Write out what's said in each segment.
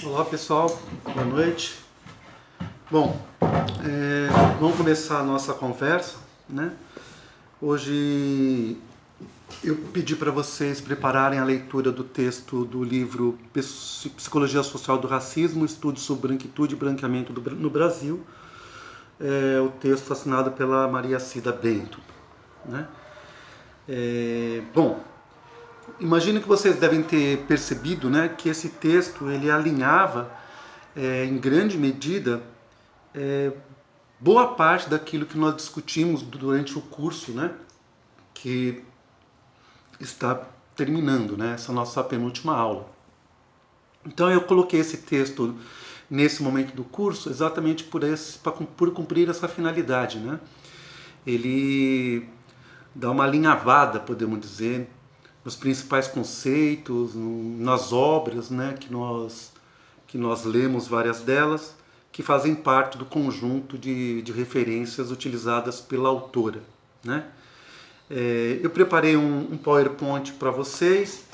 Olá pessoal, boa noite. Bom, vamos começar a nossa conversa, né? Hoje eu pedi para vocês prepararem a leitura do texto do livro Psicologia Social do Racismo, Estudos sobre Branquitude e Branqueamento no Brasil. O texto assinado pela Maria Cida Bento, né? Bom, imagino que vocês devem ter percebido, né, que esse texto ele alinhava em grande medida boa parte daquilo que nós discutimos durante o curso, né, que está terminando, né, essa nossa penúltima aula. Então eu coloquei esse texto nesse momento do curso exatamente por cumprir essa finalidade, né? Ele dá uma alinhavada, podemos dizer, nos principais conceitos, nas obras, né, que nós lemos várias delas, que fazem parte do conjunto de referências utilizadas pela autora, né? Eu preparei um PowerPoint para vocês,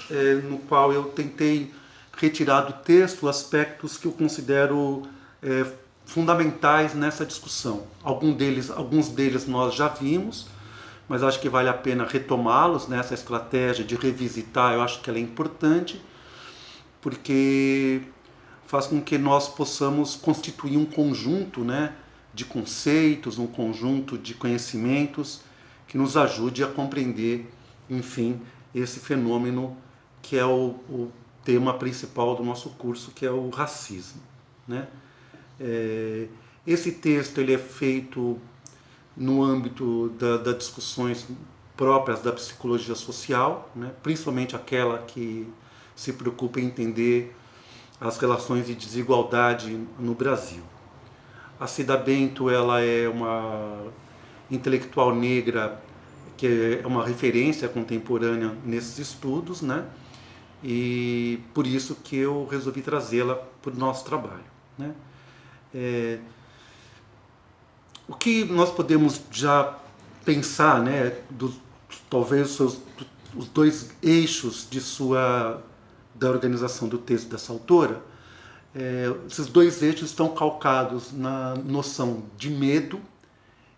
no qual eu tentei retirar do texto aspectos que eu considero fundamentais nessa discussão. Alguns deles nós já vimos, mas acho que vale a pena retomá-los nessa estratégia de revisitar. Eu acho que ela é importante, porque faz com que nós possamos constituir um conjunto, né, de conceitos, um conjunto de conhecimentos que nos ajude a compreender, enfim, esse fenômeno que é o tema principal do nosso curso, que é o racismo, né? Esse texto ele é feito no âmbito das discussões próprias da psicologia social, né? Principalmente aquela que se preocupa em entender as relações de desigualdade no Brasil. A Cida Bento ela é uma intelectual negra que é uma referência contemporânea nesses estudos, né? E por isso que eu resolvi trazê-la para o nosso trabalho, né? O que nós podemos já pensar, né, talvez os dois eixos da organização do texto dessa autora, esses dois eixos estão calcados na noção de medo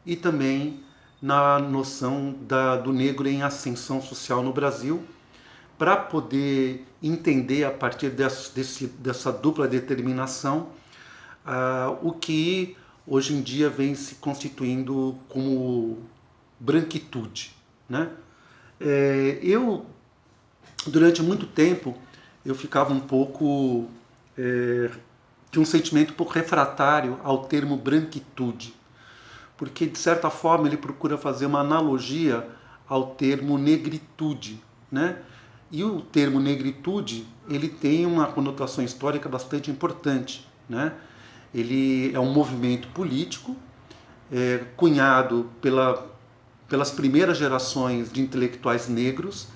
e também na noção do negro em ascensão social no Brasil, para poder entender a partir dessa dupla determinação o que hoje em dia vem se constituindo como branquitude, né? Durante muito tempo, eu ficava um pouco de um sentimento um pouco refratário ao termo branquitude, porque de certa forma ele procura fazer uma analogia ao termo negritude, né? E o termo negritude ele tem uma conotação histórica bastante importante, né? Ele é um movimento político cunhado pelas primeiras gerações de intelectuais negros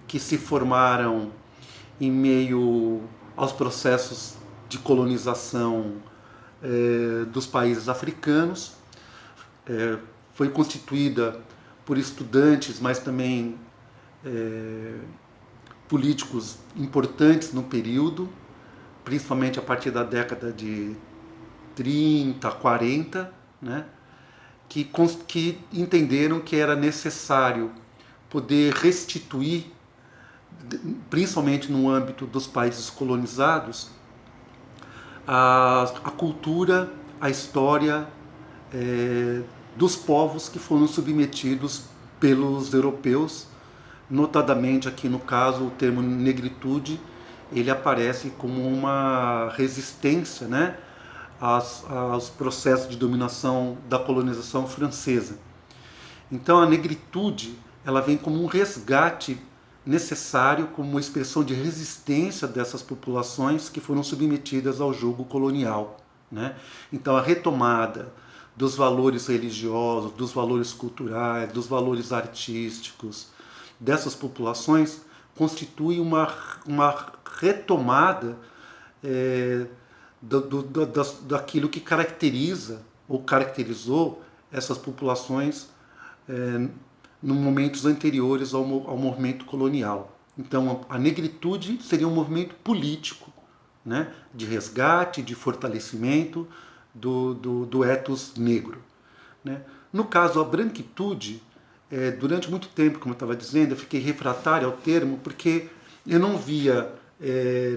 que se formaram em meio aos processos de colonização dos países africanos. Foi constituída por estudantes, mas também políticos importantes no período, principalmente a partir da década de 30, 40, né, que entenderam que era necessário poder restituir, principalmente no âmbito dos países colonizados, a cultura, a história dos povos que foram submetidos pelos europeus, notadamente aqui no caso o termo negritude ele aparece como uma resistência, né, aos processos de dominação da colonização francesa. Então a negritude ela vem como um resgate necessário, como uma expressão de resistência dessas populações que foram submetidas ao jugo colonial, né? Então a retomada dos valores religiosos, dos valores culturais, dos valores artísticos dessas populações constitui uma retomada daquilo que caracteriza ou caracterizou essas populações nos momentos anteriores ao movimento colonial. Então, a negritude seria um movimento político, né, de resgate, de fortalecimento do ethos negro. Né? No caso, a branquitude, durante muito tempo, como eu estava dizendo, eu fiquei refratário ao termo porque eu não via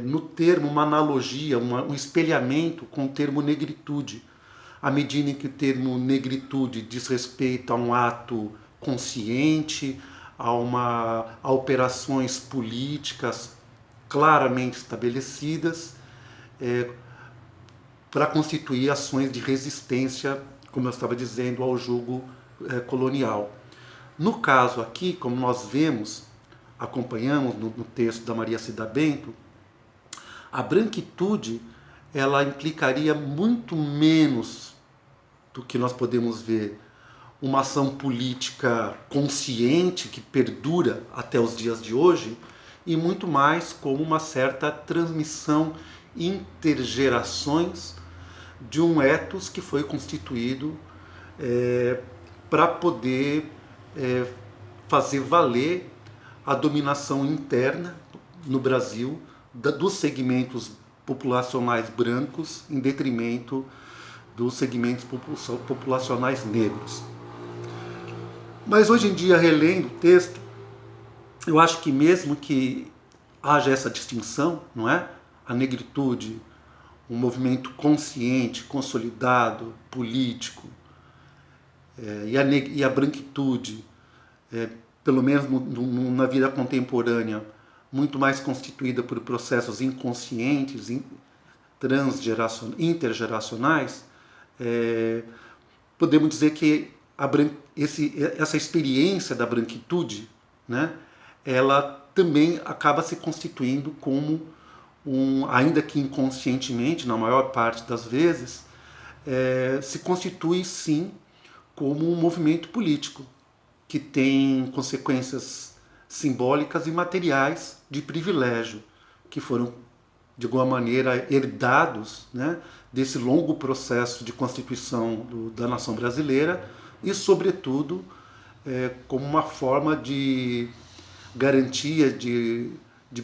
no termo uma analogia, um espelhamento com o termo negritude, à medida em que o termo negritude diz respeito a um ato consciente, a operações políticas claramente estabelecidas, para constituir ações de resistência, como eu estava dizendo, ao jugo colonial. No caso aqui, como nós vemos, acompanhamos no texto da Maria Cida Bento, a branquitude ela implicaria muito menos do que nós podemos ver uma ação política consciente que perdura até os dias de hoje, e muito mais como uma certa transmissão intergerações de um ethos que foi constituído para poder fazer valer a dominação interna no Brasil dos segmentos populacionais brancos em detrimento dos segmentos populacionais negros. Mas hoje em dia, relendo o texto, eu acho que mesmo que haja essa distinção, não é? A negritude, um movimento consciente, consolidado, político, e a branquitude, pelo menos na vida contemporânea, muito mais constituída por processos inconscientes, intergeracionais, podemos dizer que essa experiência da branquitude, né, ela também acaba se constituindo como ainda que inconscientemente, na maior parte das vezes, se constitui sim como um movimento político que tem consequências simbólicas e materiais de privilégio, que foram, de alguma maneira, herdados, né, desse longo processo de constituição da nação brasileira e, sobretudo, como uma forma de garantia de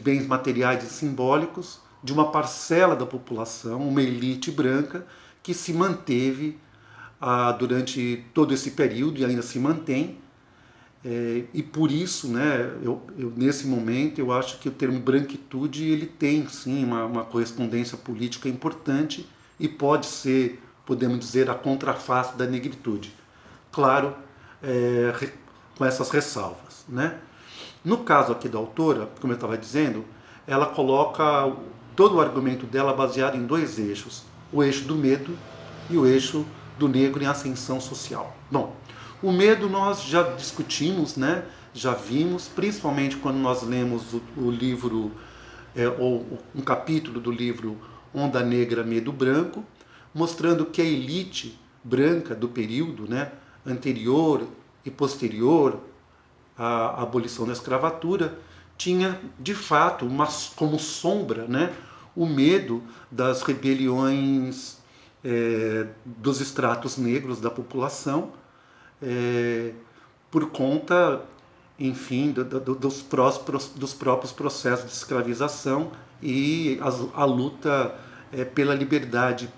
bens materiais e simbólicos de uma parcela da população, uma elite branca, que se manteve durante todo esse período e ainda se mantém. E por isso, né, nesse momento, eu acho que o termo branquitude ele tem sim uma correspondência política importante e pode ser, podemos dizer, a contraface da negritude. Claro, com essas ressalvas, né? No caso aqui da autora, como eu estava dizendo, ela coloca todo o argumento dela baseado em dois eixos: o eixo do medo e o eixo do negro em ascensão social. Bom, o medo nós já discutimos, né? Já vimos, principalmente quando nós lemos o livro, ou um capítulo do livro Onda Negra, Medo Branco, mostrando que a elite branca do período, né, anterior e posterior à abolição da escravatura tinha, de fato, como sombra, né, o medo das rebeliões dos estratos negros da população, por conta, enfim, dos próprios processos de escravização e a luta pela liberdade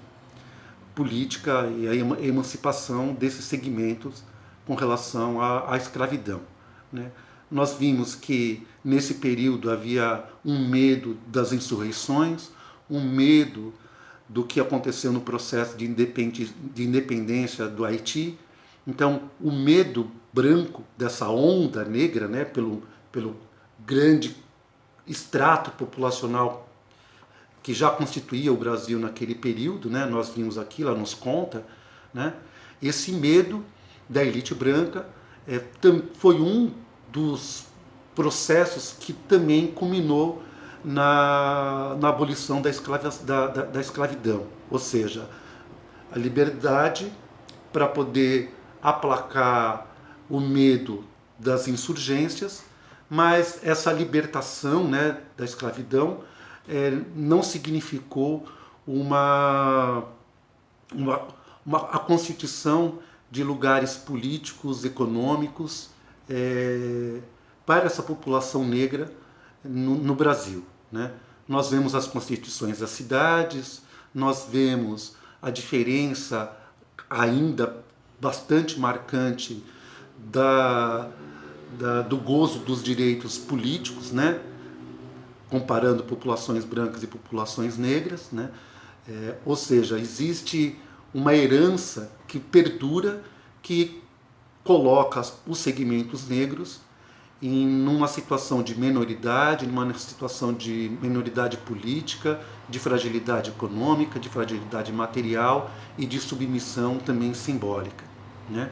política e a emancipação desses segmentos com relação à escravidão, né? Nós vimos que nesse período havia um medo das insurreições, um medo do que aconteceu no processo de independência do Haiti. Então, o medo branco dessa onda negra, né, pelo grande extrato populacional que já constituía o Brasil naquele período, né, nós vimos aqui, ela nos conta, né, esse medo da elite branca foi um dos processos que também culminou na abolição da escravidão, ou seja, a liberdade para poder aplacar o medo das insurgências, mas essa libertação, né, da escravidão não significou a constituição de lugares políticos, econômicos para essa população negra no Brasil, né? nós vemos as constituições das cidades, nós vemos a diferença ainda bastante marcante do gozo dos direitos políticos, né? Comparando populações brancas e populações negras, né? Ou seja, existe uma herança que perdura, que coloca os segmentos negros numa situação de minoridade, numa situação de minoridade política, de fragilidade econômica, de fragilidade material e de submissão também simbólica, né?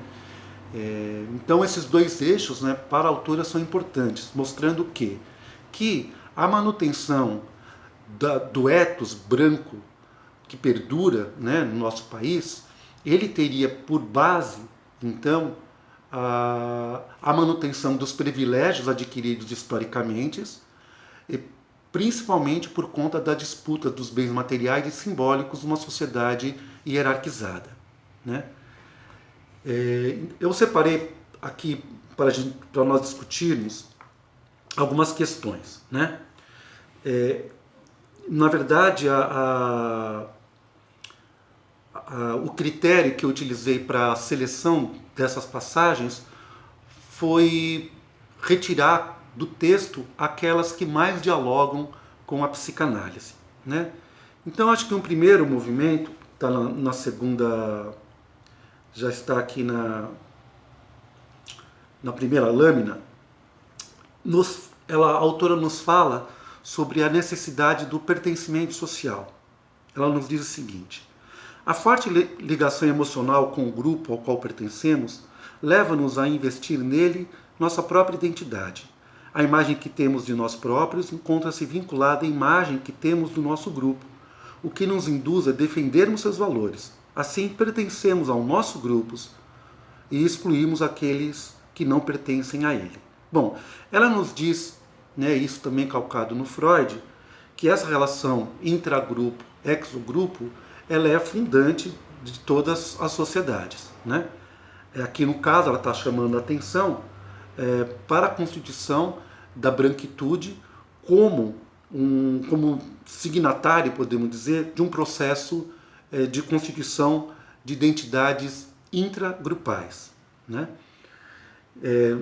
Então esses dois eixos, né, para a autora são importantes, mostrando que a manutenção do ethos branco que perdura, né, no nosso país, ele teria por base, então, a manutenção dos privilégios adquiridos historicamente, e principalmente por conta da disputa dos bens materiais e simbólicos numa sociedade hierarquizada, né? Eu separei aqui para nós discutirmos algumas questões, né? Na verdade, o critério que eu utilizei para a seleção dessas passagens foi retirar do texto aquelas que mais dialogam com a psicanálise, né? Então, acho que um primeiro movimento, está na segunda, já está aqui na primeira lâmina, a autora nos fala sobre a necessidade do pertencimento social. Ela nos diz o seguinte: a forte ligação emocional com o grupo ao qual pertencemos leva-nos a investir nele nossa própria identidade. A imagem que temos de nós próprios encontra-se vinculada à imagem que temos do nosso grupo, o que nos induz a defendermos seus valores. Assim, pertencemos ao nosso grupo e excluímos aqueles que não pertencem a ele. Bom, ela nos diz, né, isso também calcado no Freud, que essa relação intragrupo, exogrupo, ela é fundante de todas as sociedades, né? Aqui no caso ela está chamando a atenção para a constituição da branquitude como signatário, podemos dizer, de um processo de constituição de identidades intragrupais, né?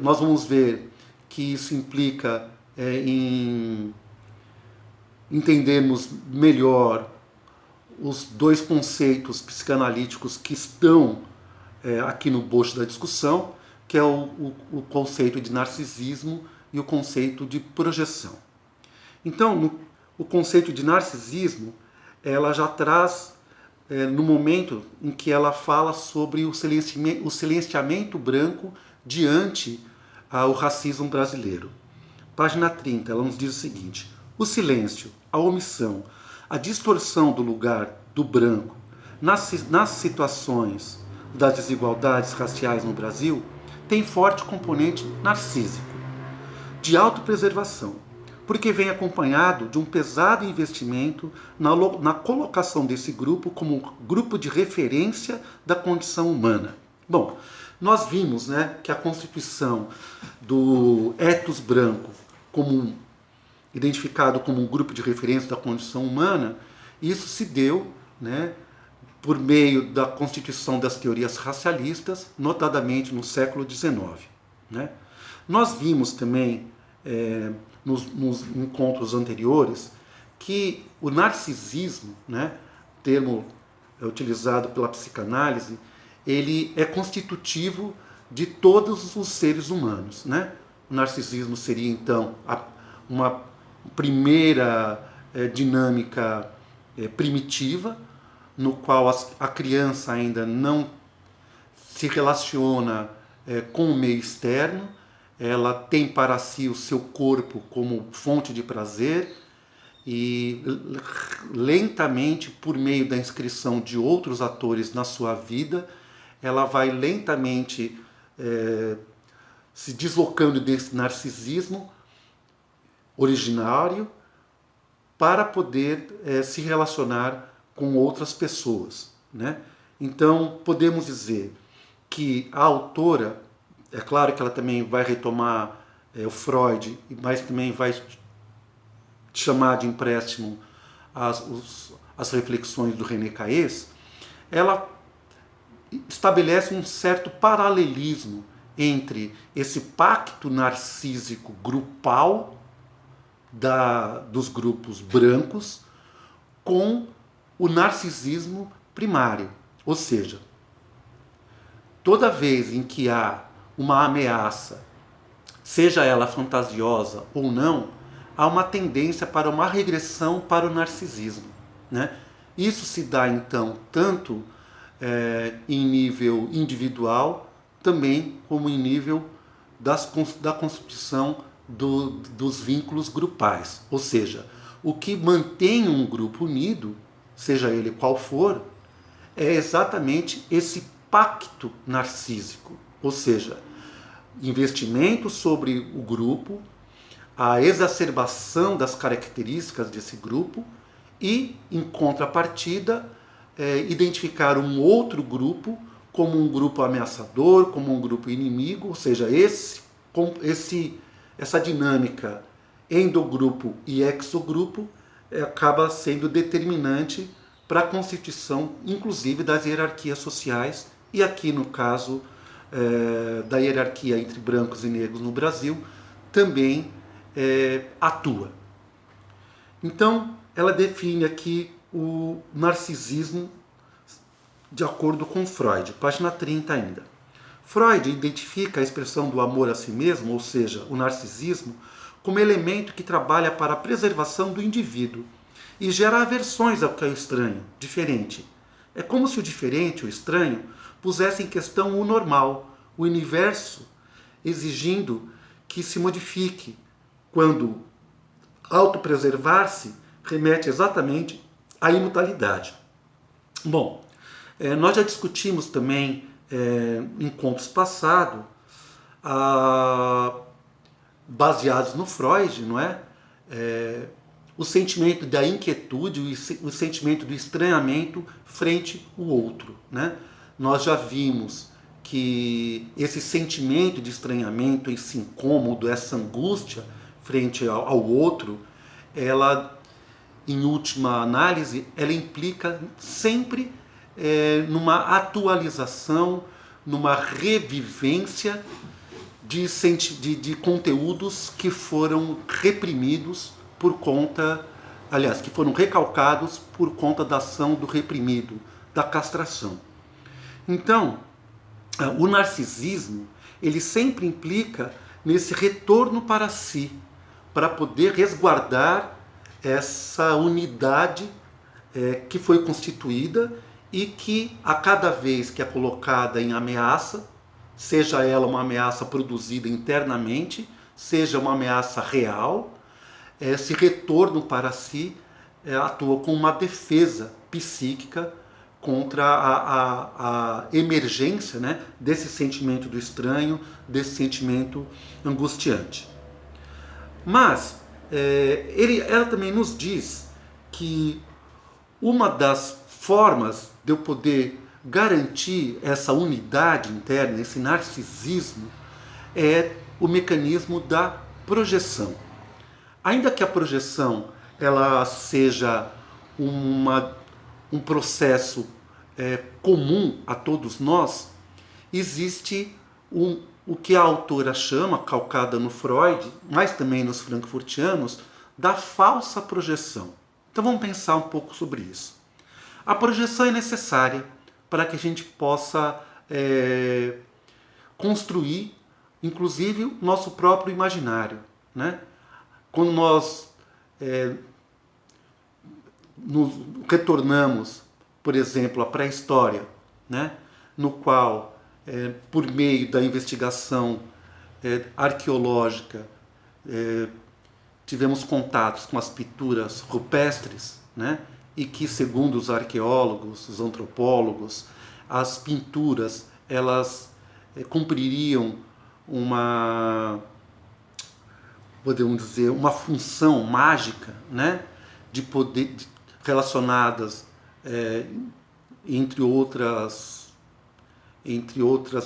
Nós vamos ver que isso implica em entendermos melhor os dois conceitos psicanalíticos que estão aqui no bojo da discussão, que é o conceito de narcisismo e o conceito de projeção. Então, o conceito de narcisismo, ela já traz, no momento em que ela fala sobre o silenciamento branco diante ao racismo brasileiro. Página 30, ela nos diz o seguinte: o silêncio, a omissão, a distorção do lugar do branco nas situações das desigualdades raciais no Brasil tem forte componente narcísico, de autopreservação, porque vem acompanhado de um pesado investimento na colocação desse grupo como um grupo de referência da condição humana. Bom, nós vimos, né, que a constituição do ethos branco identificado como um grupo de referência da condição humana, isso se deu, né, por meio da constituição das teorias racialistas, notadamente no século XIX, né? Nós vimos também, nos encontros anteriores, que o narcisismo, né, termo utilizado pela psicanálise, ele é constitutivo de todos os seres humanos, né? O narcisismo seria, então, uma primeira dinâmica primitiva, no qual a criança ainda não se relaciona com o meio externo, ela tem para si o seu corpo como fonte de prazer e lentamente, por meio da inscrição de outros atores na sua vida, ela vai lentamente se deslocando desse narcisismo originário para poder se relacionar com outras pessoas, né? Então, podemos dizer que a autora, é claro que ela também vai retomar o Freud, mas também vai chamar de empréstimo as reflexões do René Caes, ela estabelece um certo paralelismo entre esse pacto narcísico grupal dos grupos brancos com o narcisismo primário. Ou seja, toda vez em que há uma ameaça, seja ela fantasiosa ou não, há uma tendência para uma regressão para o narcisismo, né? Isso se dá, então, tanto em nível individual, também como em nível da constituição dos vínculos grupais. Ou seja, o que mantém um grupo unido, seja ele qual for, é exatamente esse pacto narcísico. Ou seja, investimento sobre o grupo, a exacerbação das características desse grupo e, em contrapartida, identificar um outro grupo como um grupo ameaçador, como um grupo inimigo, ou seja, essa dinâmica endogrupo e exogrupo acaba sendo determinante para a constituição, inclusive, das hierarquias sociais, e aqui no caso da hierarquia entre brancos e negros no Brasil, também atua. Então, ela define aqui o narcisismo de acordo com Freud, página 30 ainda. Freud identifica a expressão do amor a si mesmo, ou seja, o narcisismo, como elemento que trabalha para a preservação do indivíduo e gera aversões ao que é estranho, diferente. É como se o diferente, o estranho, pusesse em questão o normal, o universo, exigindo que se modifique, quando autopreservar-se remete exatamente à imutabilidade. Bom, nós já discutimos também em encontros passados, baseados no Freud, não é? O sentimento da inquietude, o sentimento do estranhamento frente ao outro, né? Nós já vimos que esse sentimento de estranhamento, esse incômodo, essa angústia frente ao outro, ela, em última análise, ela implica sempre numa atualização, numa revivência de conteúdos que foram reprimidos por conta, aliás, que foram recalcados por conta da ação do reprimido, da castração. Então, o narcisismo, ele sempre implica nesse retorno para si, para poder resguardar essa unidade que foi constituída e que, a cada vez que é colocada em ameaça, seja ela uma ameaça produzida internamente, seja uma ameaça real, esse retorno para si atua como uma defesa psíquica contra a emergência, né, desse sentimento do estranho, desse sentimento angustiante. Mas ela também nos diz que uma das formas de eu poder garantir essa unidade interna, esse narcisismo, é o mecanismo da projeção. Ainda que a projeção ela seja um processo comum a todos nós, existe o que a autora chama, calcada no Freud, mas também nos frankfurtianos, da falsa projeção. Então vamos pensar um pouco sobre isso. A projeção é necessária para que a gente possa construir, inclusive, o nosso próprio imaginário, né? Quando nós nos retornamos, por exemplo, à pré-história, né? No qual, por meio da investigação arqueológica, tivemos contatos com as pinturas rupestres, né? E que, segundo os arqueólogos, os antropólogos, as pinturas elas cumpririam podemos dizer, uma função mágica, né? De poder, relacionadas entre outras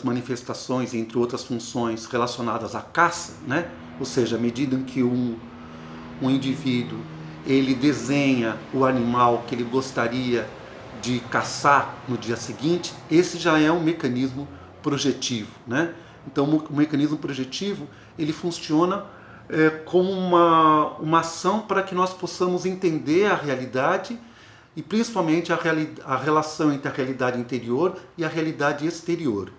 manifestações, entre outras funções relacionadas à caça, né? Ou seja, à medida em que um indivíduo ele desenha o animal que ele gostaria de caçar no dia seguinte, esse já é um mecanismo projetivo, né? Então o mecanismo projetivo ele funciona como uma ação para que nós possamos entender a realidade e principalmente a relação entre a realidade interior e a realidade exterior.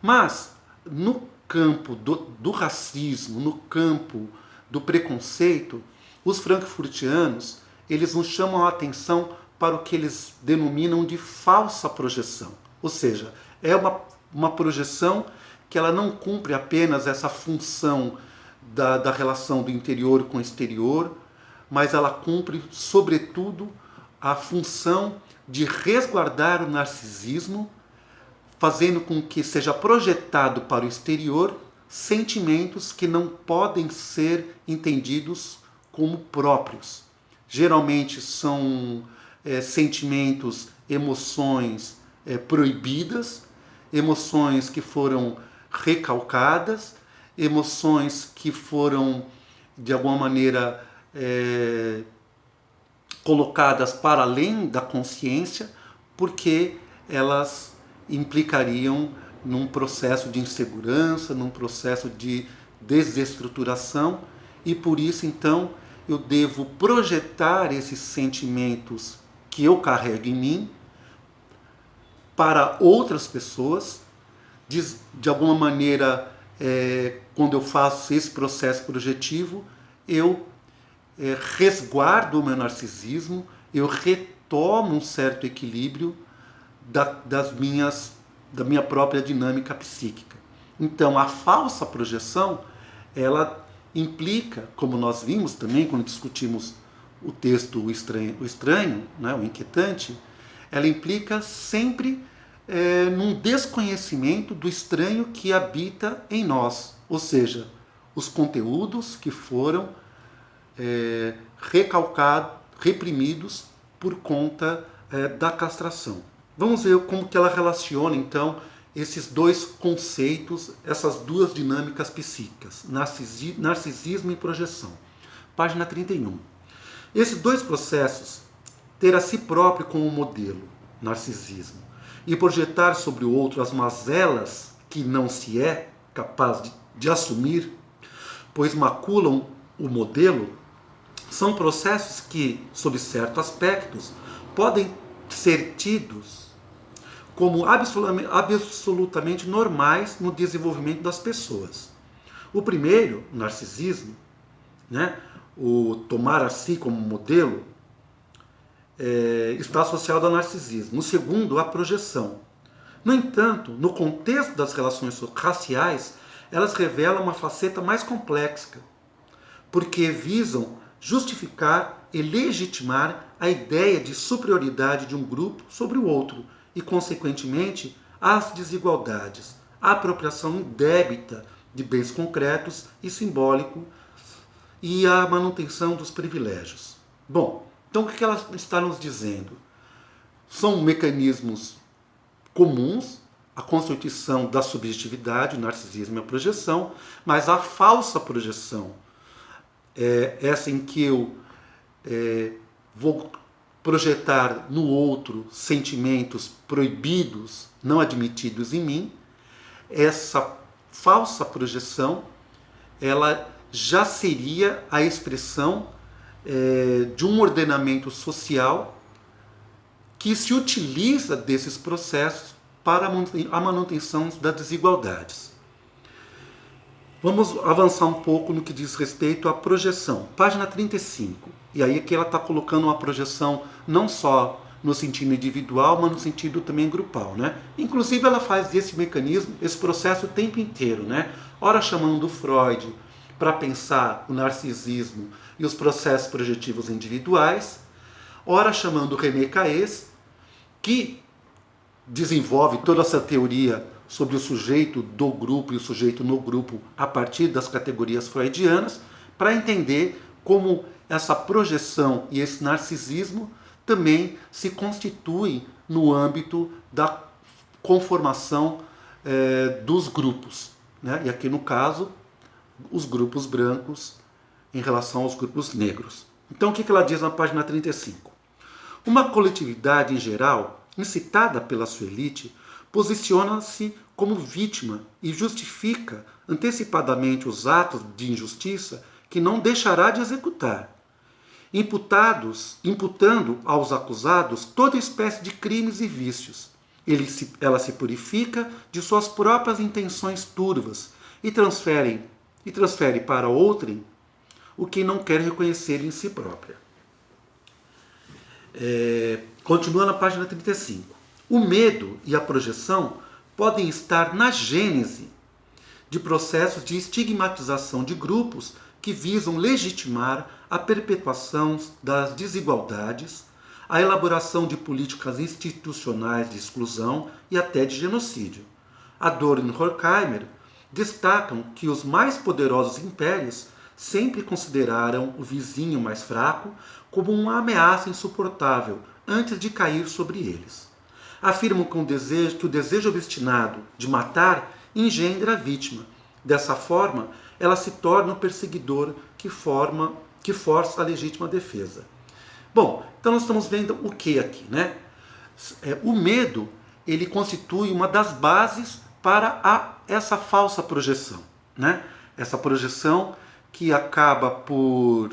Mas no campo do racismo, no campo do preconceito, os frankfurtianos eles nos chamam a atenção para o que eles denominam de falsa projeção. Ou seja, é uma projeção que ela não cumpre apenas essa função da relação do interior com o exterior, mas ela cumpre, sobretudo, a função de resguardar o narcisismo, fazendo com que seja projetado para o exterior sentimentos que não podem ser entendidos como próprios. Geralmente são sentimentos, emoções proibidas, emoções que foram recalcadas, emoções que foram, de alguma maneira, colocadas para além da consciência, porque elas implicariam num processo de insegurança, num processo de desestruturação, e por isso, então, eu devo projetar esses sentimentos que eu carrego em mim para outras pessoas. De alguma maneira, quando eu faço esse processo projetivo, eu resguardo o meu narcisismo, eu retomo um certo equilíbrio da minha própria dinâmica psíquica. Então, a falsa projeção, ela implica, como nós vimos também quando discutimos o texto O Estranho, né, o Inquietante, ela implica sempre num desconhecimento do estranho que habita em nós, ou seja, os conteúdos que foram recalcados, reprimidos por conta da castração. Vamos ver como que ela relaciona, então, esses dois conceitos, essas duas dinâmicas psíquicas, narcisismo e projeção. Página 31. Esses dois processos, ter a si próprio como modelo, narcisismo, e projetar sobre o outro as mazelas que não se é capaz de assumir, pois maculam o modelo, são processos que, sob certos aspectos, podem ser tidos como absolutamente normais no desenvolvimento das pessoas. O primeiro, o narcisismo, né, o tomar a si como modelo, está associado ao narcisismo. O segundo, a projeção. No entanto, no contexto das relações raciais, elas revelam uma faceta mais complexa, porque visam justificar e legitimar a ideia de superioridade de um grupo sobre o outro e, consequentemente, as desigualdades, a apropriação indébita de bens concretos e simbólicos e a manutenção dos privilégios. Bom, então o que ela está nos dizendo? São mecanismos comuns, a constituição da subjetividade, o narcisismo e a projeção, mas a falsa projeção, essa em que eu vou projetar no outro sentimentos proibidos, não admitidos em mim, essa falsa projeção, ela já seria a expressão de um ordenamento social que se utiliza desses processos para a manutenção das desigualdades. Vamos avançar um pouco no que diz respeito à projeção. Página 35. E aí aqui ela está colocando uma projeção não só no sentido individual, mas no sentido também grupal, né? Inclusive ela faz esse mecanismo, esse processo o tempo inteiro, né? Ora chamando Freud para pensar o narcisismo e os processos projetivos individuais, ora chamando René Caes, que desenvolve toda essa teoria sobre o sujeito do grupo e o sujeito no grupo a partir das categorias freudianas, para entender como essa projeção e esse narcisismo também se constituem no âmbito da conformação dos grupos, né? E aqui no caso, os grupos brancos em relação aos grupos negros. Então o que ela diz na página 35? Uma coletividade em geral, incitada pela sua elite, posiciona-se como vítima e justifica antecipadamente os atos de injustiça que não deixará de executar, imputando aos acusados toda espécie de crimes e vícios. Ela se purifica de suas próprias intenções turvas e transfere para outrem o que não quer reconhecer em si própria. Continua na página 35. O medo e a projeção podem estar na gênese de processos de estigmatização de grupos que visam legitimar a perpetuação das desigualdades, a elaboração de políticas institucionais de exclusão e até de genocídio. Adorno e Horkheimer destacam que os mais poderosos impérios sempre consideraram o vizinho mais fraco como uma ameaça insuportável antes de cair sobre eles. Afirmam que o desejo obstinado de matar engendra a vítima. Dessa forma, ela se torna o perseguidor que força a legítima defesa. Bom, então nós estamos vendo o que aqui, né? O medo, ele constitui uma das bases para essa falsa projeção, né? Essa projeção que acaba por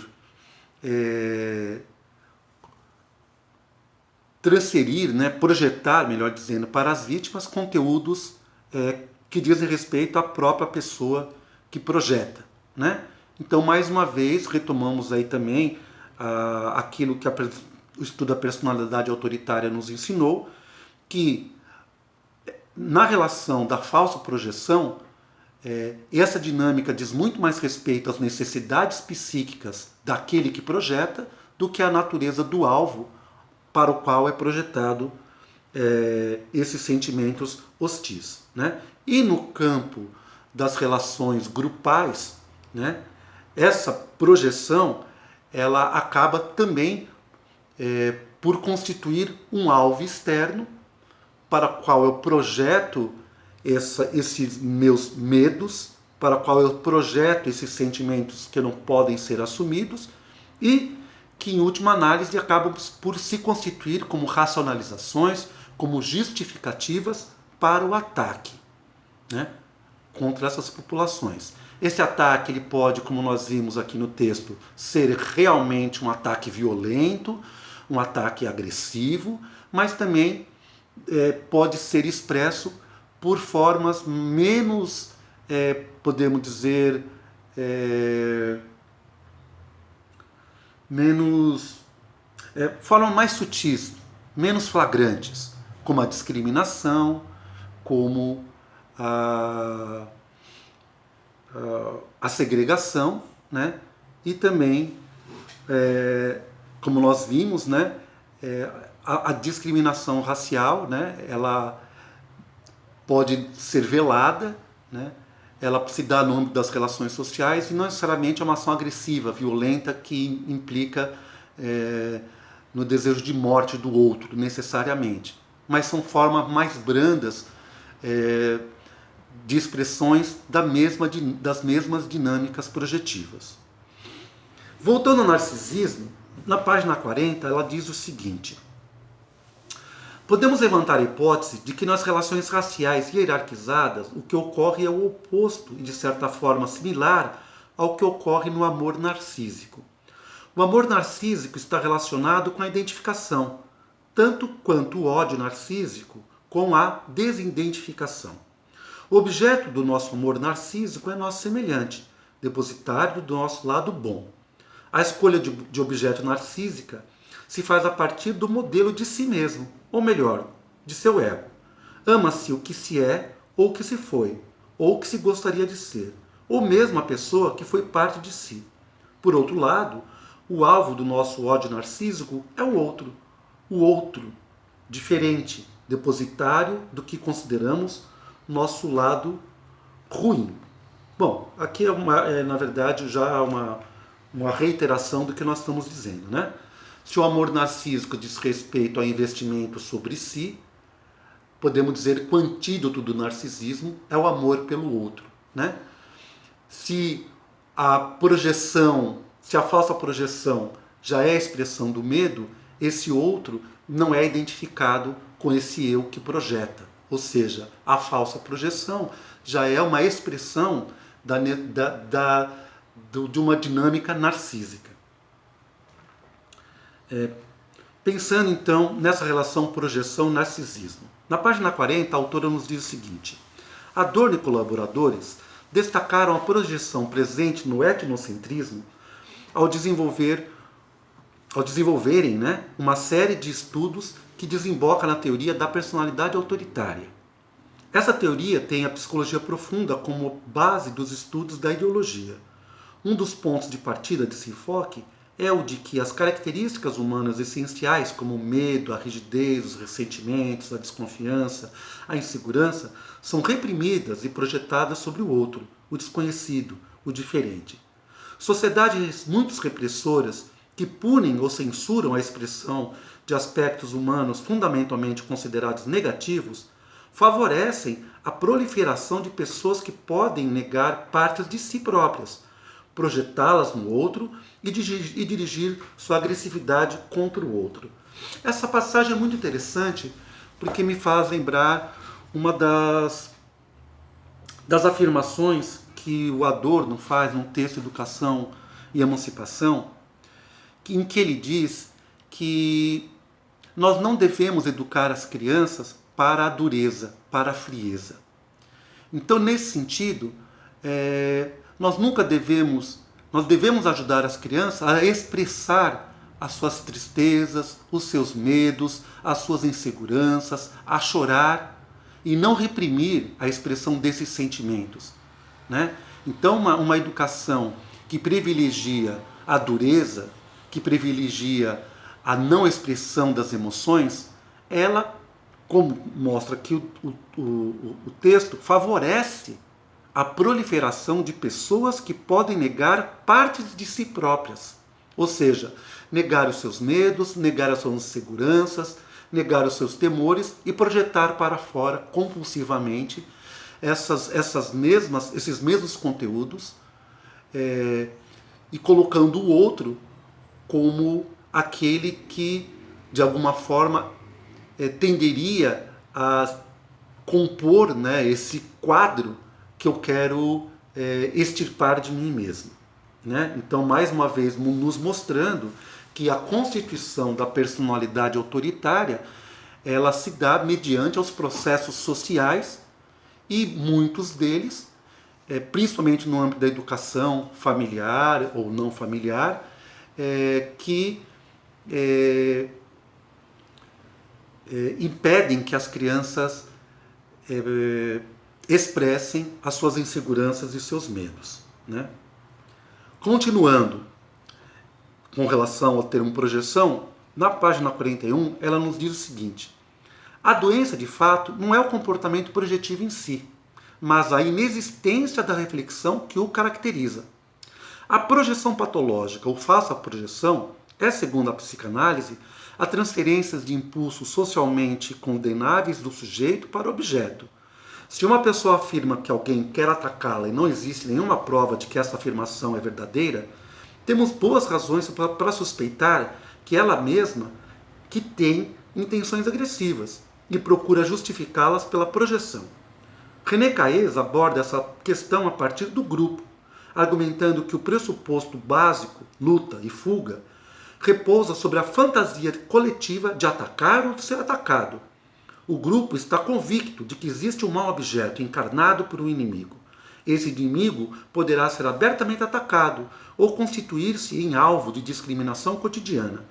transferir, né, projetar, melhor dizendo, para as vítimas conteúdos que dizem respeito à própria pessoa que projeta, né? Então, mais uma vez, retomamos aí também aquilo que o estudo da personalidade autoritária nos ensinou, que na relação da falsa projeção, essa dinâmica diz muito mais respeito às necessidades psíquicas daquele que projeta do que à natureza do alvo para o qual é projetado esses sentimentos hostis, né? E no campo das relações grupais, né, essa projeção ela acaba também por constituir um alvo externo para o qual eu projeto esses meus medos, para o qual eu projeto esses sentimentos que não podem ser assumidos e que, em última análise, acabam por se constituir como racionalizações, como justificativas para o ataque, né, contra essas populações. Esse ataque ele pode, como nós vimos aqui no texto, ser realmente um ataque violento, um ataque agressivo, mas também pode ser expresso por formas menos, podemos dizer, formas mais sutis, menos flagrantes, como a discriminação, como a segregação, né? E também, como nós vimos, né? A discriminação racial, né? Ela pode ser velada, né? Ela se dá no âmbito das relações sociais e não necessariamente é uma ação agressiva, violenta, que implica no desejo de morte do outro, necessariamente. Mas são formas mais brandas de expressões das mesmas dinâmicas projetivas. Voltando ao narcisismo, na página 40, ela diz o seguinte: podemos levantar a hipótese de que nas relações raciais hierarquizadas o que ocorre é o oposto e, de certa forma, similar ao que ocorre no amor narcísico. O amor narcísico está relacionado com a identificação, tanto quanto o ódio narcísico com a desidentificação. O objeto do nosso amor narcísico é nosso semelhante, depositário do nosso lado bom. A escolha de objeto narcísica se faz a partir do modelo de si mesmo, ou melhor, de seu ego. Ama-se o que se é, ou o que se foi, ou o que se gostaria de ser, ou mesmo a pessoa que foi parte de si. Por outro lado, o alvo do nosso ódio narcísico é o outro, diferente, depositário do que consideramos nosso lado ruim. Bom, aqui na verdade já uma reiteração do que nós estamos dizendo, né? Se o amor narcísico diz respeito ao investimento sobre si, podemos dizer que o antídoto do narcisismo é o amor pelo outro, né? Se a falsa projeção já é a expressão do medo, esse outro não é identificado com esse eu que projeta. Ou seja, a falsa projeção já é uma expressão de uma dinâmica narcísica. Pensando então nessa relação projeção-narcisismo. Na página 40, a autora nos diz o seguinte: Adorno e colaboradores destacaram a projeção presente no etnocentrismo ao desenvolverem uma série de estudos que desemboca na teoria da personalidade autoritária. Essa teoria tem a psicologia profunda como base dos estudos da ideologia. Um dos pontos de partida desse enfoque é o de que as características humanas essenciais, como o medo, a rigidez, os ressentimentos, a desconfiança, a insegurança, são reprimidas e projetadas sobre o outro, o desconhecido, o diferente. Sociedades muito repressoras que punem ou censuram a expressão de aspectos humanos fundamentalmente considerados negativos favorecem a proliferação de pessoas que podem negar partes de si próprias, projetá-las no outro e dirigir sua agressividade contra o outro. Essa passagem é muito interessante porque me faz lembrar uma das afirmações que o Adorno faz num texto Educação e Emancipação, em que ele diz que nós não devemos educar as crianças para a dureza, para a frieza. Então, nesse sentido, nós devemos ajudar as crianças a expressar as suas tristezas, os seus medos, as suas inseguranças, a chorar e não reprimir a expressão desses sentimentos, né? Então, uma educação que privilegia a dureza, que privilegia a não expressão das emoções, ela, como mostra aqui o texto, favorece a proliferação de pessoas que podem negar partes de si próprias. Ou seja, negar os seus medos, negar as suas inseguranças, negar os seus temores e projetar para fora compulsivamente esses mesmos conteúdos e colocando o outro como aquele que, de alguma forma, tenderia a compor, né, esse quadro que eu quero extirpar de mim mesmo, né? Então, mais uma vez, nos mostrando que a constituição da personalidade autoritária ela se dá mediante os processos sociais e muitos deles, principalmente no âmbito da educação familiar ou não familiar, que impedem que as crianças expressem as suas inseguranças e seus medos, né? Continuando com relação ao termo projeção, na página 41 ela nos diz o seguinte: a doença de fato não é o comportamento projetivo em si, mas a inexistência da reflexão que o caracteriza. A projeção patológica ou falsa projeção é, segundo a psicanálise, a transferência de impulsos socialmente condenáveis do sujeito para o objeto. Se uma pessoa afirma que alguém quer atacá-la e não existe nenhuma prova de que essa afirmação é verdadeira, temos boas razões para suspeitar que ela mesma que tem intenções agressivas e procura justificá-las pela projeção. René Caes aborda essa questão a partir do grupo, argumentando que o pressuposto básico, luta e fuga, repousa sobre a fantasia coletiva de atacar ou de ser atacado. O grupo está convicto de que existe um mau objeto encarnado por um inimigo. Esse inimigo poderá ser abertamente atacado ou constituir-se em alvo de discriminação cotidiana.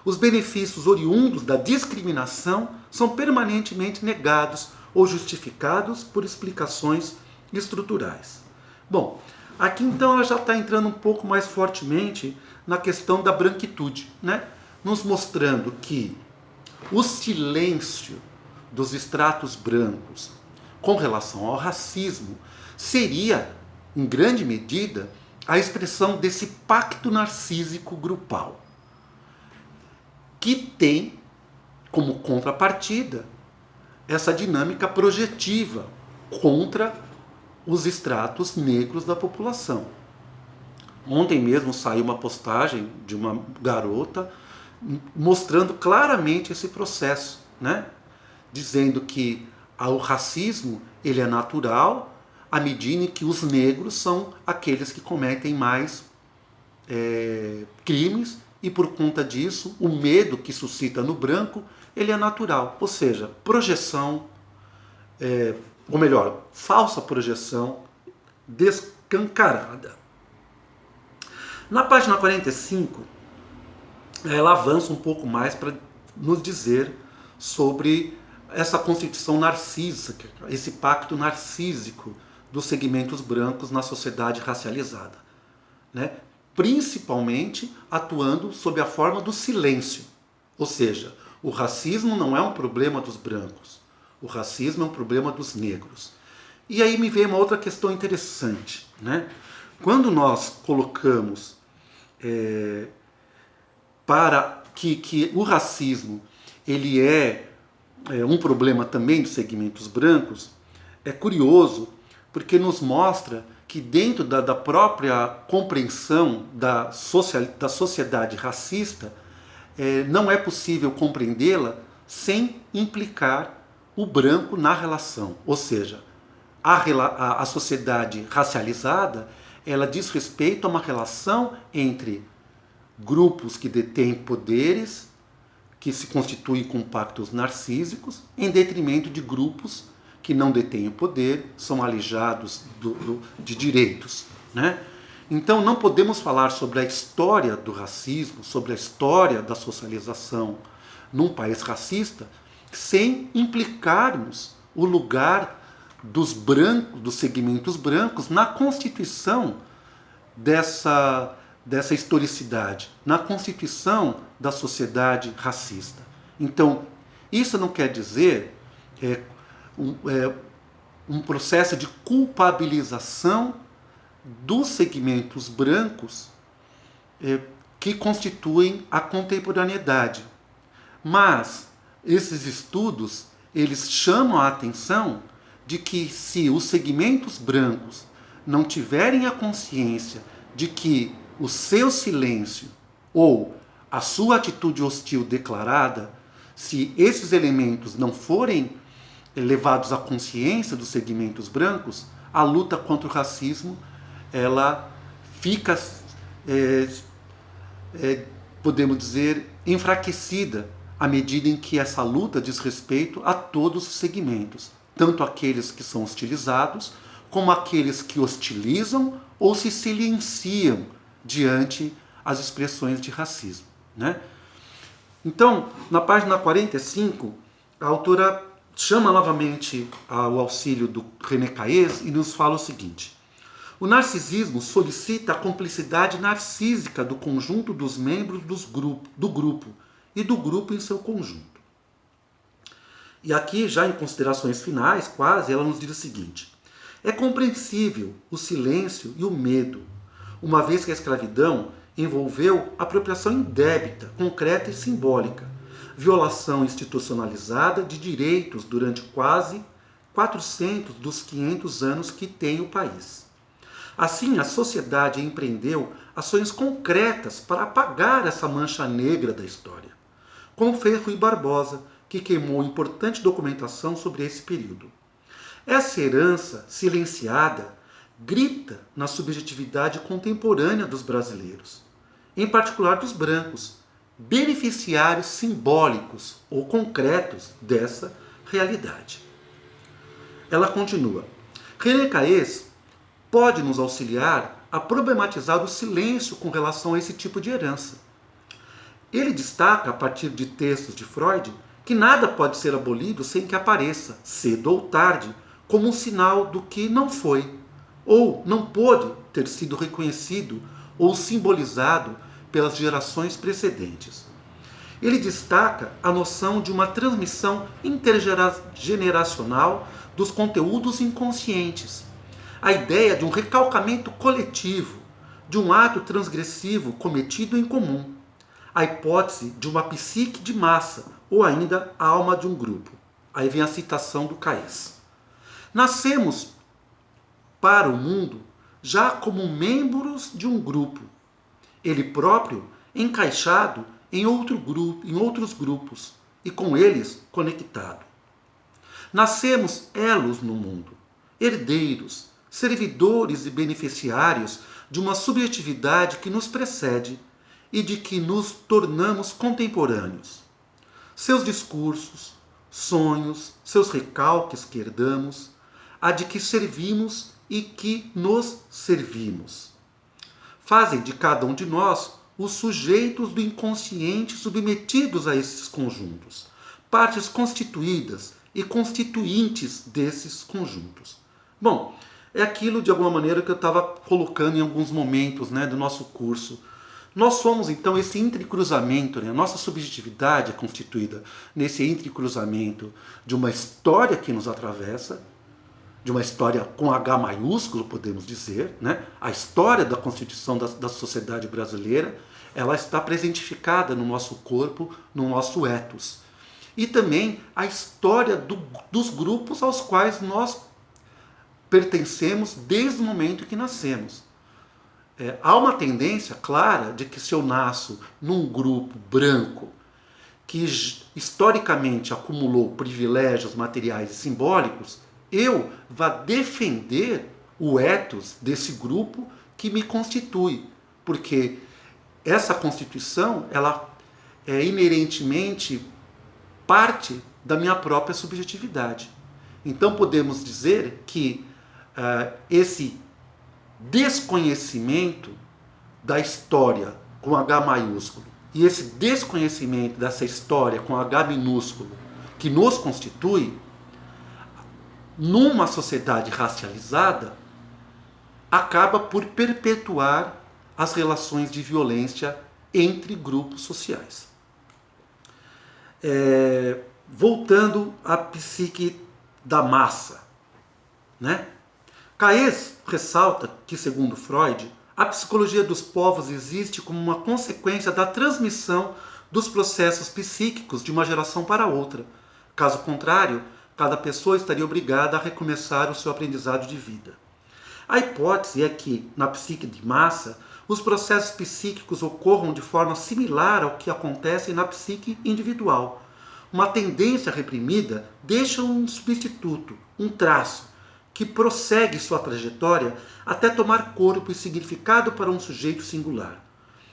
Os benefícios oriundos da discriminação são permanentemente negados ou justificados por explicações estruturais. Bom, aqui então ela já está entrando um pouco mais fortemente na questão da branquitude, né? Nos mostrando que o silêncio dos estratos brancos com relação ao racismo seria, em grande medida, a expressão desse pacto narcísico grupal, que tem como contrapartida essa dinâmica projetiva contra os estratos negros da população. Ontem mesmo saiu uma postagem de uma garota mostrando claramente esse processo, né? Dizendo que o racismo ele é natural à medida em que os negros são aqueles que cometem mais crimes e por conta disso o medo que suscita no branco ele é natural, ou seja, projeção, ou melhor, falsa projeção descancarada. Na página 45, ela avança um pouco mais para nos dizer sobre essa constituição narcísica, esse pacto narcísico dos segmentos brancos na sociedade racializada, né? Principalmente atuando sob a forma do silêncio, ou seja, o racismo não é um problema dos brancos, o racismo é um problema dos negros. E aí me veio uma outra questão interessante, né? Quando nós colocamos para que o racismo ele é um problema também dos segmentos brancos, é curioso porque nos mostra que dentro da própria compreensão da sociedade racista, não é possível compreendê-la sem implicar o branco na relação. Ou seja, a sociedade racializada, ela diz respeito a uma relação entre grupos que detêm poderes, que se constituem com pactos narcísicos, em detrimento de grupos que não detêm o poder, são alijados de direitos, né? Então não podemos falar sobre a história do racismo, sobre a história da socialização num país racista, sem implicarmos o lugar dos brancos, dos segmentos brancos, na constituição dessa historicidade, na constituição da sociedade racista. Então, isso não quer dizer um processo de culpabilização dos segmentos brancos que constituem a contemporaneidade. Mas esses estudos, eles chamam a atenção de que se os segmentos brancos não tiverem a consciência de que o seu silêncio ou a sua atitude hostil declarada, se esses elementos não forem levados à consciência dos segmentos brancos, a luta contra o racismo ela fica, podemos dizer, enfraquecida à medida em que essa luta diz respeito a todos os segmentos, tanto aqueles que são hostilizados, como aqueles que hostilizam ou se silenciam diante as expressões de racismo, né? Então, na página 45, a autora chama novamente o auxílio do René Caes e nos fala o seguinte: o narcisismo solicita a cumplicidade narcísica do conjunto dos membros do grupo e do grupo em seu conjunto. E aqui, já em considerações finais, quase, ela nos diz o seguinte: é compreensível o silêncio e o medo, uma vez que a escravidão envolveu apropriação indébita, concreta e simbólica, violação institucionalizada de direitos durante quase 400 dos 500 anos que tem o país. Assim, a sociedade empreendeu ações concretas para apagar essa mancha negra da história, como fez Rui Barbosa, que queimou importante documentação sobre esse período. Essa herança silenciada grita na subjetividade contemporânea dos brasileiros, em particular dos brancos, beneficiários simbólicos ou concretos dessa realidade. Ela continua: René Caes pode nos auxiliar a problematizar o silêncio com relação a esse tipo de herança. Ele destaca, a partir de textos de Freud, que nada pode ser abolido sem que apareça, cedo ou tarde, como um sinal do que não foi, ou não pôde ter sido reconhecido ou simbolizado pelas gerações precedentes. Ele destaca a noção de uma transmissão intergeneracional dos conteúdos inconscientes, a ideia de um recalcamento coletivo, de um ato transgressivo cometido em comum, a hipótese de uma psique de massa, ou ainda a alma de um grupo. Aí vem a citação do Caes. Nascemos para o mundo já como membros de um grupo, ele próprio encaixado em outro grupo, em outros grupos e com eles conectado. Nascemos elos no mundo, herdeiros, servidores e beneficiários de uma subjetividade que nos precede e de que nos tornamos contemporâneos. Seus discursos, sonhos, seus recalques que herdamos, a de que servimos e que nos servimos, fazem de cada um de nós os sujeitos do inconsciente submetidos a esses conjuntos, partes constituídas e constituintes desses conjuntos. Bom, é aquilo de alguma maneira que eu estava colocando em alguns momentos, né, do nosso curso. Nós somos então esse entrecruzamento, né? A nossa subjetividade é constituída nesse entrecruzamento de uma história que nos atravessa, de uma história com H maiúsculo, podemos dizer, né? A história da constituição da sociedade brasileira, ela está presentificada no nosso corpo, no nosso ethos. E também a história dos grupos aos quais nós pertencemos desde o momento em que nascemos. Há uma tendência clara de que se eu nasço num grupo branco que historicamente acumulou privilégios materiais e simbólicos, eu vá defender o ethos desse grupo que me constitui, porque essa constituição ela é inerentemente parte da minha própria subjetividade. Então podemos dizer que esse desconhecimento da história com H maiúsculo e esse desconhecimento dessa história com H minúsculo que nos constitui, numa sociedade racializada, acaba por perpetuar as relações de violência entre grupos sociais. Voltando à psique da massa, né? Caes ressalta que, segundo Freud, a psicologia dos povos existe como uma consequência da transmissão dos processos psíquicos de uma geração para outra. Caso contrário, cada pessoa estaria obrigada a recomeçar o seu aprendizado de vida. A hipótese é que, na psique de massa, os processos psíquicos ocorram de forma similar ao que acontece na psique individual. Uma tendência reprimida deixa um substituto, um traço, que prossegue sua trajetória até tomar corpo e significado para um sujeito singular.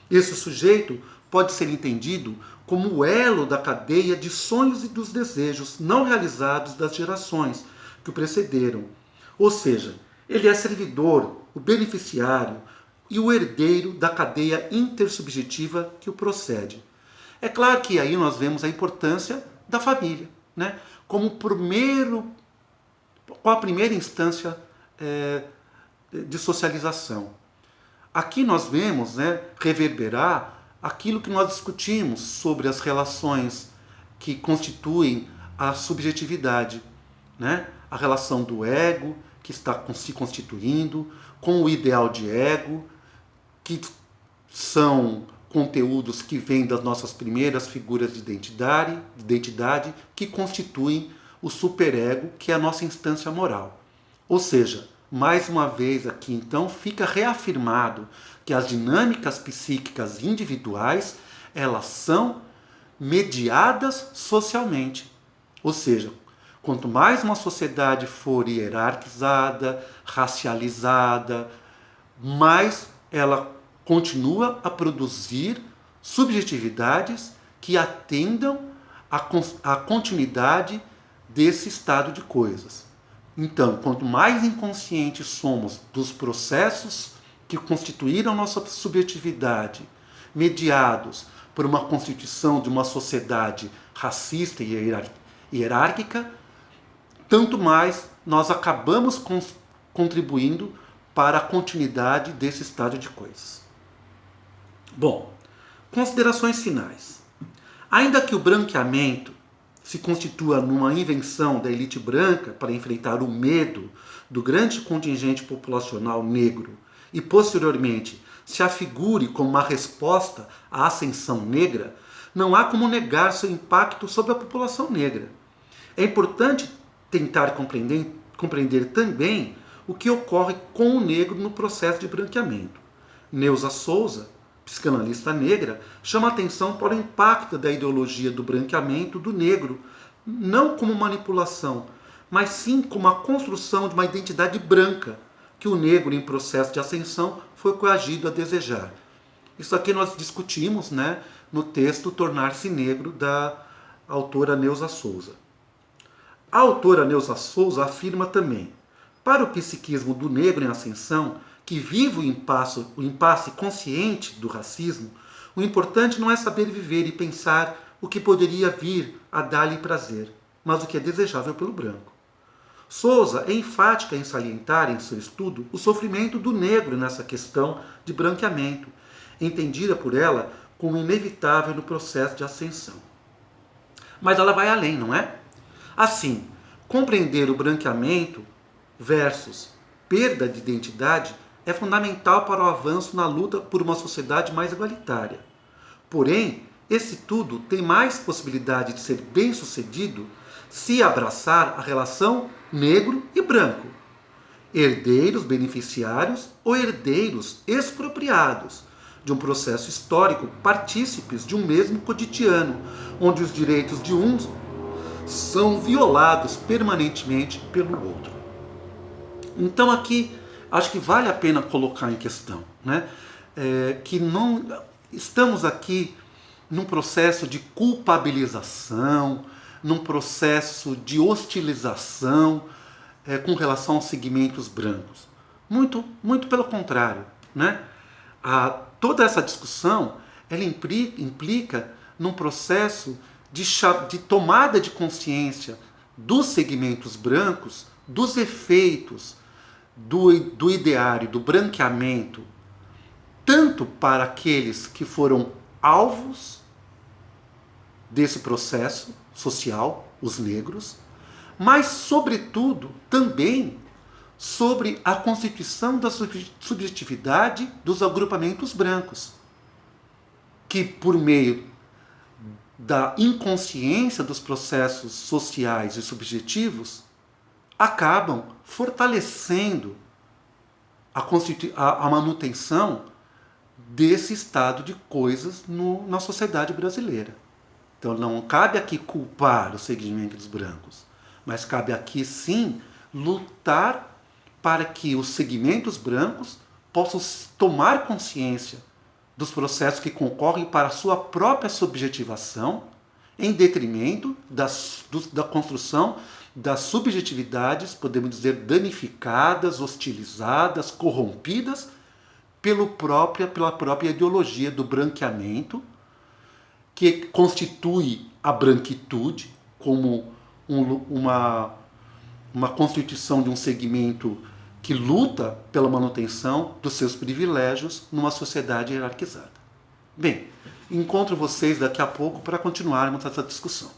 Esse sujeito pode ser entendido como o elo da cadeia de sonhos e dos desejos não realizados das gerações que o precederam. Ou seja, ele é servidor, o beneficiário e o herdeiro da cadeia intersubjetiva que o procede. É claro que aí nós vemos a importância da família, né? Como a primeira instância de socialização. Aqui nós vemos, né, reverberar aquilo que nós discutimos sobre as relações que constituem a subjetividade, né? A relação do ego, que está se constituindo, com o ideal de ego, que são conteúdos que vêm das nossas primeiras figuras de identidade que constituem o superego, que é a nossa instância moral. Ou seja, mais uma vez aqui então fica reafirmado que as dinâmicas psíquicas individuais, elas são mediadas socialmente. Ou seja, quanto mais uma sociedade for hierarquizada, racializada, mais ela continua a produzir subjetividades que atendam à continuidade desse estado de coisas. Então, quanto mais inconscientes somos dos processos que constituíram nossa subjetividade, mediados por uma constituição de uma sociedade racista e hierárquica, tanto mais nós acabamos contribuindo para a continuidade desse estado de coisas. Bom, considerações finais. Ainda que o branqueamento se constitua numa invenção da elite branca para enfrentar o medo do grande contingente populacional negro e, posteriormente, se afigure como uma resposta à ascensão negra, não há como negar seu impacto sobre a população negra. É importante tentar compreender também o que ocorre com o negro no processo de branqueamento. Neuza Souza, psicanalista negra, chama atenção para o impacto da ideologia do branqueamento do negro, não como manipulação, mas sim como a construção de uma identidade branca, que o negro em processo de ascensão foi coagido a desejar. Isso aqui nós discutimos, né, no texto Tornar-se Negro, da autora Neuza Souza. A autora Neuza Souza afirma também: para o psiquismo do negro em ascensão, que vive o impasse consciente do racismo, o importante não é saber viver e pensar o que poderia vir a dar-lhe prazer, mas o que é desejável pelo branco. Souza é enfática em salientar em seu estudo o sofrimento do negro nessa questão de branqueamento, entendida por ela como inevitável no processo de ascensão. Mas ela vai além, não é? Assim, compreender o branqueamento versus perda de identidade é fundamental para o avanço na luta por uma sociedade mais igualitária. Porém, esse tudo tem mais possibilidade de ser bem-sucedido se abraçar a relação negro e branco, herdeiros beneficiários ou herdeiros expropriados de um processo histórico, partícipes de um mesmo cotidiano, onde os direitos de uns são violados permanentemente pelo outro. Então aqui acho que vale a pena colocar em questão, né? Que não estamos aqui num processo de culpabilização, num processo de hostilização com relação aos segmentos brancos. Muito, muito pelo contrário, né? Toda essa discussão ela implica num processo de tomada de consciência dos segmentos brancos, dos efeitos do ideário, do branqueamento, tanto para aqueles que foram alvos desse processo social, os negros, mas, sobretudo, também sobre a constituição da subjetividade dos agrupamentos brancos, que, por meio da inconsciência dos processos sociais e subjetivos, acabam fortalecendo a manutenção desse estado de coisas na sociedade brasileira. Então não cabe aqui culpar os segmentos brancos, mas cabe aqui sim lutar para que os segmentos brancos possam tomar consciência dos processos que concorrem para a sua própria subjetivação, em detrimento da construção das subjetividades, podemos dizer, danificadas, hostilizadas, corrompidas pela própria ideologia do branqueamento, que constitui a branquitude como uma constituição de um segmento que luta pela manutenção dos seus privilégios numa sociedade hierarquizada. Bem, encontro vocês daqui a pouco para continuarmos essa discussão.